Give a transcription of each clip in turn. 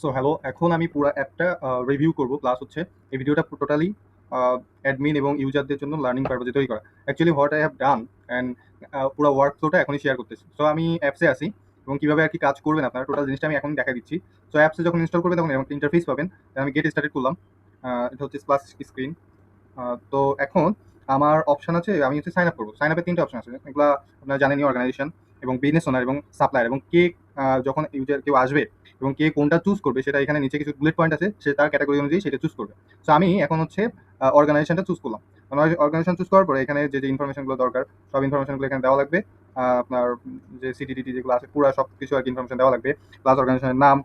So hello, এখন আমি পুরা অ্যাপটা রিভিউ করব। প্লাস হচ্ছে এই ভিডিওটা টোটালি অ্যাডমিন এবং ইউজারদের জন্য লার্নিং পারপোজে তৈরি করা। Actually what I have done and পুরো ওয়ার্ক ফ্লোটা এখনই শেয়ার করতেছি। সো আমি অ্যাপসে আছি এবং কিভাবে আর কি কাজ করবেন আপনারা টোটাল জিনিসটা আমি এখন দেখা দিচ্ছি। সো অ্যাপসে যখন ইনস্টল করবেন তখন এরকম ইন্টারফেস পাবেন। আমি গেট স্টার্টেড করলাম। এটা হচ্ছে স্প্লাশ স্ক্রিন। তো এখন আমার অপশন আছে, আমি হচ্ছে সাইন আপ করবো। সাইন আপে 3টা অপশন আছে, এগুলো আপনারা জানেনই, অর্গানাইজেশন এবং বিজনেস ওনার এবং সাপ্লায়ার, এবং কে যখন ইউজার কেউ আসবে এবং কে কোনটা চুজ করবে সেটা এখানে নিচে কিছু বুলেট পয়েন্ট আছে, সে তার ক্যাটাগরি অনুযায়ী সেটা চুজ করবে। সো আমি এখন হচ্ছে অর্গানাইজেশনটা চুজ করলাম। অর্গানাইজেশন চুজ করার পরে এখানে যে ইনফরমেশনগুলো দরকার সব ইনফরমেশনগুলো এখানে দেওয়া লাগবে। আপনার যে সিটিডিটি যেগুলো আছে পুরো সব কিছু আর কি ইনফরমেশন দেওয়া লাগবে। প্লাস অর্গানাইজেশনের নাম,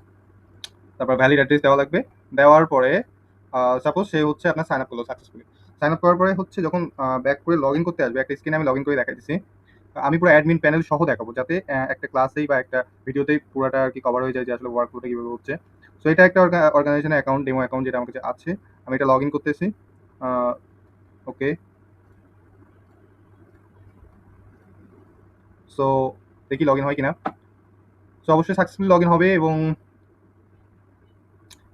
তারপর ভ্যালিড অ্যাড্রেস দেওয়া লাগবে। দেওয়ার পরে সাপোজ সে হচ্ছে আপনার সাইন আপ করলো সাকসেসফুলি। সাইন আপ করার পরে হচ্ছে যখন ব্যাক করে লগ ইন করতে আসবে, একটা স্ক্রিনে আমি লগ ইন করে দেখাই দিচ্ছি। আমি পুরো অ্যাডমিন প্যানেল সহ দেখাবো, যাতে একটা ক্লাসেই বা একটা ভিডিওতেই পুরোটা আর কি কভার হয়ে যায় যে আসলে ওয়ার্ক ফ্লোটা কীভাবে হচ্ছে। সো এটা একটা অর্গানাইজেশনের অ্যাকাউন্ট, ডেমো অ্যাকাউন্ট যেটা আমার কাছে আছে। আমি এটা লগ ইন করতেছি। ওকে, সো দেখি লগ ইন হয় কিনা। সো অবশ্যই সাকসেসফুলি লগ ইন হবে এবং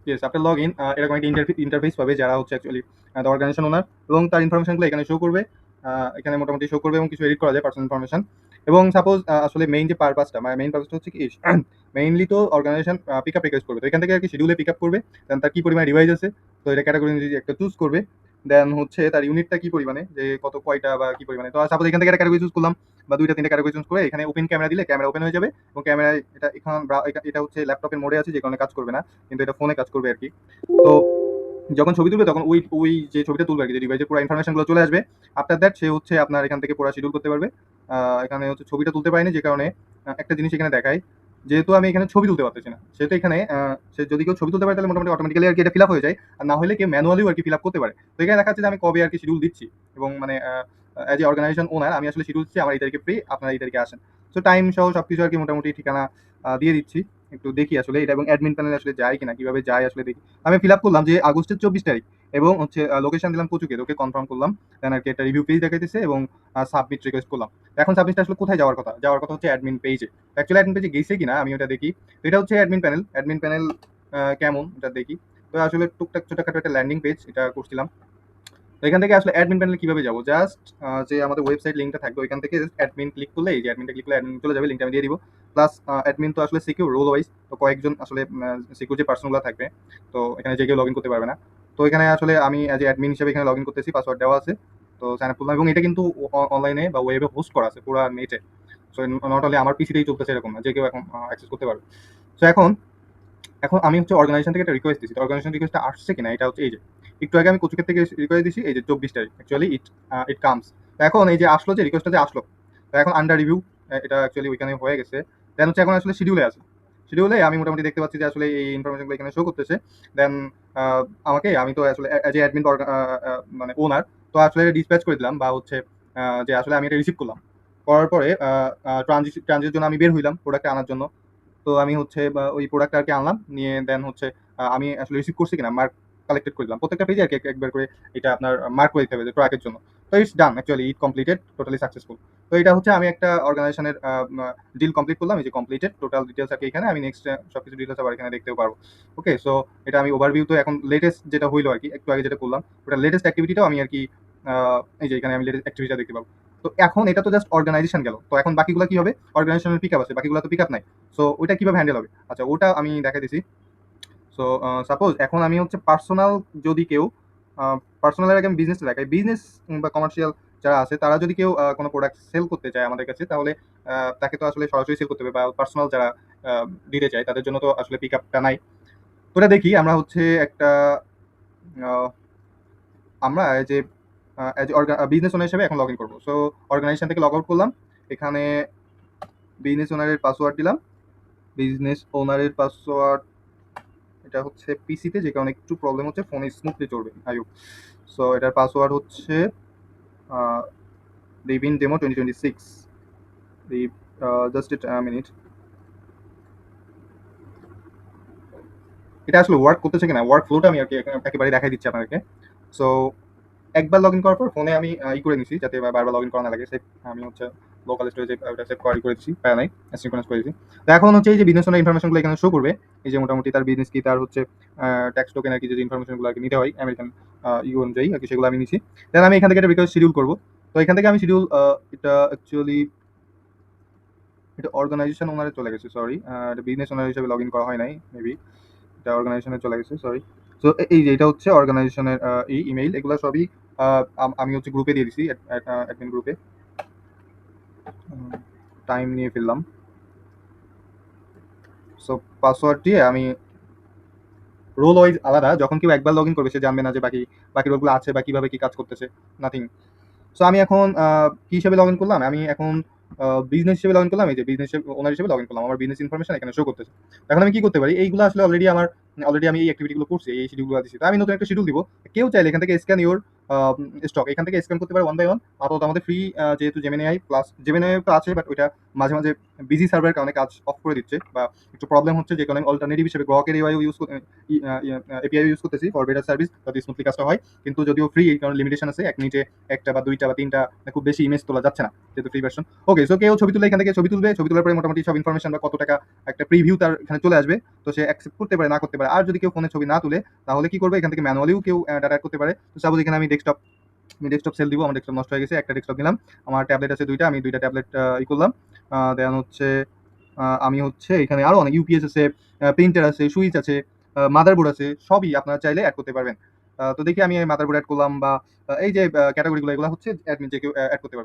ইয়েস, আফটার লগ ইন এরকম একটা ইন্টারফেস পাবে যারা হচ্ছে অ্যাকচুয়ালি দ্য অর্গানাইজেশন ওনার, এবং তার ইনফরমেশনগুলো এখানে শো করবে। এখানে মোটামুটি শো করবে এবং কিছু এডিট করা যায় পার্সোনাল ইনফরমেশন। এবং সাপোজ আসলে মেইন যে পারপাসটা, মানে মেইন পারপাসটা হচ্ছে কি, মেইনলি তো অর্গানাইজেশন পিক আপ রিকোয়েস্ট করবে, তো এখান থেকে আর কি শিডিউলে পিক আপ করবে। দেন তার কি পরিমাণে ডিভাইস আছে, তো এটা ক্যাটাগরি অনুযায়ী একটা চুজ করবে। দেন হচ্ছে তার ইউনিটটা কি পরিমাণে, যে কত কয়টা বা কি পরিমাণে। তো সাপোজ এখান থেকে একটা ক্যাটাগরি চুজ করলাম বা 2টা 3টা ক্যাটাগরি চুজ করে এখানে ওপেন ক্যামেরা দিলে ক্যামেরা ওপেন হয়ে যাবে। এবং ক্যামেরায় এটা হচ্ছে ল্যাপটপের মোডে আছে, যে কারণে কাজ করবে না, কিন্তু এটা ফোনে কাজ করবে আর কি। তো যখন ছবি তুলবে তখন ওই ওই যে ছবিটা তুলবে আর কি, যে ডিভাইসের পুরো ইনফরমেশনগুলো চলে আসবে। আফটার দ্যাট সে হচ্ছে আপনার এখান থেকে পুরো শিডিউল করতে পারবে। এখানে হচ্ছে ছবিটা তুলতে পারিনি, যে কারণে একটা জিনিস এখানে দেখায়, যেহেতু আমি এখানে ছবি তুলতে পারতেছি না, সেহেতু এখানে সে যদি কেউ ছবি তুলতে পারে তাহলে মোটামুটি অটোমেটিক্যালি আর কি এটা ফিল আপ হয়ে যায়। আর না হলে কেউ ম্যানুয়ালিও আর কি ফিল আপ করতে পারে। তো এখানে দেখা যাচ্ছে যে আমি কবে আর কি শিডিউল দিচ্ছি, এবং মানে অ্যাজ এ অর্গানাইজেশন ওনার আমি আসলে শিডিউল দিচ্ছি আমার এই তারিখে ফ্রি, আপনারা এই তারিখে আসেন। সো টাইম সহ সবকিছু আর কি মোটামুটি ঠিকানা দিয়ে দিচ্ছি। একটু দেখি আসলে এটা, এবং অ্যাডমিন প্যানেলে আসলে যায় কিনা, কিভাবে যায় আসলে দেখি। আমি ফিল আপ করলাম যে আগস্টের 24 তারিখ, এবং হচ্ছে লোকেশন দিলাম কচুকে, ওকে কনফার্ম করলাম। দেন আর কি একটা রিভিউ পেজ দেখাইতেছে এবং সাবমিট রিকোয়েস্ট করলাম। এখন সাবমিটটা আসলে কোথায় যাওয়ার কথা, হচ্ছে অ্যাডমিন পেজে। অ্যাকচুয়ালি অ্যাডমিন পেজে গেছে কিনা আমি ওটা দেখি। তো এটা হচ্ছে অ্যাডমিন প্যানেল। কেমন এটা দেখি। তো আসলে টুকটাক ছোটখাটো একটা ল্যান্ডিং পেজ এটা করছিলাম। তো এখান থেকে আসলে অ্যাডমিন প্যানেলে কিভাবে যাবো, জাস্ট যে আমাদের ওয়েবসাইট লিঙ্কটা থাকবে ওইখান থেকে জাস্ট অ্যাডমিন ক্লিক করলে, এই যে অ্যাডমিনটা ক্লিক করলে অ্যাডমিন চলে যাবে, লিঙ্কটা আমি দিয়ে দিব। প্লাস অ্যাডমিন তো আসলে সিকিউর রোল ওয়াইজ, তো কয়েকজন আসলে সিকিউর যে পার্সনগুলো থাকবে, তো এখানে যে কেউ লগ ইন করতে পারবে না। তো এখানে আসলে আমি অ্যাজ অ্যাডমিন হিসেবে এখানে লগ ইন করতেছি, পাসওয়ার্ড দেওয়া আছে। তো সাইন আপ করলাম, এবং এটা কিন্তু অনলাইনে বা ওয়েবে হোস্ট করা আছে পুরো নেটে। সো নট অনলি আমার পিসিতেই চলতেছে এরকম না, যে কেউ এখন অ্যাক্সেস করতে পারবে। সো এখন এখন আমি হচ্ছে অর্গানাইজেশন থেকে একটা রিকোয়েস্ট দিচ্ছি। তো অর্গানাইজেশন রিকোয়েস্টটা আসছে কিনা, এটা হচ্ছে এই যে একটু আগে আমি কোচুকের থেকে রিকোয়েস্ট দিছি, এই যে 24 তারিখ অ্যাকচুয়ালি ইট কামস। তো এখন এই যে আসলো, যে রিকোয়েস্টটা যে আসলো, তো এখন আন্ডার রিভিউ, এটা অ্যাকচুয়ালি ওইখানে হয়ে গেছে। দেন হচ্ছে এখন আসলে শিডিউলে আছে। শিডিউলে আমি মোটামুটি দেখতে পাচ্ছি যে আসলে এই ইনফরমেশনগুলো এখানে শো করতেছে। দেন আমাকে, আমি তো আসলে অ্যাজ এ অ্যাডমিন মানে ওনার, তো আসলে ডিসপ্যাচ করে দিলাম, বা হচ্ছে যে আসলে আমি এটা রিসিভ করলাম। করার পরে ট্রানজিটের জন্য আমি বের হইলাম প্রোডাক্টটা আনার জন্য। তো আমি হচ্ছে বা ওই প্রোডাক্টটা আর কি আনলাম, নিয়ে দেন হচ্ছে আমি আসলে রিসিভ করছি কিনা মার্ক কালেক্টেড করে দিলাম। প্রত্যেকটা পেজে আর কি একবার করে এটা আপনার মার্ক করে দিতে হবে যে ট্র্যাকের জন্য। তো it's done, actually it completed, totally successful. তো এটা হচ্ছে আমি একটা অর্গানাইজেশনের ডিল কমপ্লিট করলাম, এই যে কমপ্লিটেড টোটাল ডিটেলস আর কি এখানে আমি নেক্সট সবকিছু ডিটেলস আবার এখানে দেখতেও পারবো। ওকে, সো এটা আমি ওভারভিউ, তো এখন লেটেস্ট যেটা হইলো আর কি একটু আগে যেটা করলাম, ওটা লেটেস্ট অ্যাক্টিভিটিটাও আমি আর কি এই যে এখানে আমি লেটেস্ট অ্যাক্টিভিটিটা দেখতে পাবো। তো এখন এটা তো জাস্ট অর্গানাইজেশন গেল, তো এখন বাকিগুলো কি হবে, অর্গানাইজেশনের পিক আপ আছে, বাকিগুলো তো পিক আপ নাই। সো ওইটা কিভাবে হ্যান্ডেল হবে, আচ্ছা ওটা আমি দেখাই দিছি। সো সাপোজ এখন আমি হচ্ছে পার্সোনাল, যদি কেউ পার্সোনালের আগে আমি বিজনেস দেখাই, বিজনেস বা কমার্শিয়াল যারা আছে তারা যদি কেউ কোনো প্রোডাক্ট সেল করতে চায় আমাদের কাছে, তাহলে তাকে তো আসলে সরাসরি সেল করতে হবে, বা পার্সোনাল যারা দিতে চায় তাদের জন্য তো আসলে পিক আপটা নাই। তো এটা দেখি আমরা হচ্ছে একটা আহ, আমরা যে বিজনেস ওনার হিসেবে এখন লগ ইন করবো। সো অর্গানাইজেশন থেকে লগ আউট করলাম, এখানে বিজনেস ওনারের পাসওয়ার্ড দিলাম। বিজনেস ওনারের পাসওয়ার্ড, এটা হচ্ছে পিসিতে, যে কারণে একটু প্রবলেম হচ্ছে, ফোনে স্মুথলি চলবে আয়ু। সো এটার পাসওয়ার্ড হচ্ছে রিভিন ডেমো 2026। জাস্ট মিনিট, এটা আসলে ওয়ার্ক করতেছে কিনা, ওয়ার্ক ফ্লোটা আমি আর কি একেবারে দেখাই দিচ্ছি আপনাদেরকে। সো একবার লগ ইন করার পর ফোনে আমি করে নিছি যাতে বারবার লগ ইন করা না লাগে। সেভ আমি হচ্ছে লোকাল স্টোরেজে ওটা সেভ করে দিচ্ছি, প্যারা নাই, সিনক্রোনাইজ করে দিয়েছি। তো এখন হচ্ছে এই যে বিজনেস ওনার ইনফরমেশনগুলো এখানে শো করবে। এই যে মোটামুটি তার বিজনেস কি, তার হচ্ছে ট্যাক্স টোকেন আর কি, যে ইনফরমেশনগুলো আর কি নিতে হয় আমেরিকান অনুযায়ী আর কি, সেগুলো আমি নিচ্ছি। দেন আমি এখান থেকে একটা রিকোয়েস্ট শিডিউল করবো। তো এখান থেকে আমি শিডিউল এটা অ্যাকচুয়ালি এটা অর্গানাইজেশন ওনারে চলে গেছে, সরি। এটা বিজনেস ওনার হিসেবে লগ ইন করা হয় নাই মেবি, এটা অর্গানাইজেশনে চলে গেছে, সরি। সো এই যে এটা হচ্ছে অর্গানাইজেশনের এই ইমেইল, এগুলো সবই আমি হচ্ছে গ্রুপে দিয়ে দিছি, অ্যাডমিন গ্রুপে। টাইম নিয়ে ফেললাম। সো পাসওয়ার্ড দিয়ে আমি রোল ওয়াইজ আলাদা, যখন কেউ একবার লগ ইন করবে সে জানবে না যে বাকি বাকি রোলগুলো আছে বা কিভাবে কি কাজ করতেছে, নাথিং। সো আমি এখন কি হিসেবে লগ ইন করলাম, আমি এখন বিজনেস হিসেবে লগ ইন করলাম। এই যে বিজনেস ওনার হিসেবে লগ ইন করলাম, আমার বিজনেস ইনফরমেশন এখানে শো করতেছে। এখন আমি কি করতে পারি, এইগুলো আসলে অলরেডি আমি এই অ্যাক্টিভিটিগুলো করছি, এই শিডিউলগুলো দিচ্ছি। তো আমি নতুন একটা শিডিউল দিব। কেউ চাইলে এখান থেকে স্ক্যান ইউর স্টক, এখান থেকে স্ক্যান করতে পারে ওয়ান বাই ওয়ান। আপাতত আমাদের ফ্রি, যেহেতু জেমিনাই প্লাস জেমিনাই তো আছে, বাট ওইটা মাঝে মাঝে বিজি সার্ভারের কারণে কাজ অফ করে দিচ্ছে, বা একটু প্রবলেম হচ্ছে, যে কারণে অল্টারনেটিভ হিসেবে গ্রকের এআইও ইউজ এপিআই ইউজ করতেছি ফর বেটার সার্ভিস, যাতে স্মুথলি কাজটা হয়। কিন্তু যদিও ফ্রি, এই কারণে লিমিটেশন আছে, এক মিনিটে একটা বা দুইটা বা তিনটা, খুব বেশি ইমেজ তোলা যাচ্ছে না যেহেতু ফ্রি ভার্সন। ওকে, সো কেউ ছবি তুলে এখান থেকে ছবি তুলবে, ছবি তোলার পরে মোটামুটি সব ইনফরমেশন বা কত টাকা একটা প্রিভিউ তার এখানে চলে আসবে। তো সে অ্যাকসেপ্ট করতে পারে, না করতে পারে। আর যদি কেউ ফোনে ছবি না তুলে, তাহলে কি করবে, এখান থেকে ম্যানুয়ালিও কেউ ডাটা অ্যাড করতে পারে। তো সাপোজ এখানে আমি ডেস্কটপ সেল দিব, আমার ডেস্কটপ নষ্ট হয়ে গেছে, একটা ডেস্কটপ নিলাম। আমার ট্যাবলেট আছে দুইটা, আমি দুইটা ট্যাবলেট করলাম। দেন হচ্ছে আমি হচ্ছে এখানে আরো অনেক ইউপিএস আছে, প্রিন্টার আছে, সুইচ আছে, মাদারবোর্ড আছে, সবই আপনারা চাইলে অ্যাড করতে পারবেন। তো দেখি আমি মাদারবোর্ড অ্যাড করলাম, বা এই যে ক্যাটাগরিগুলো, এগুলো হচ্ছে অ্যাডমিন যে কেউ অ্যাড করতে পারবে।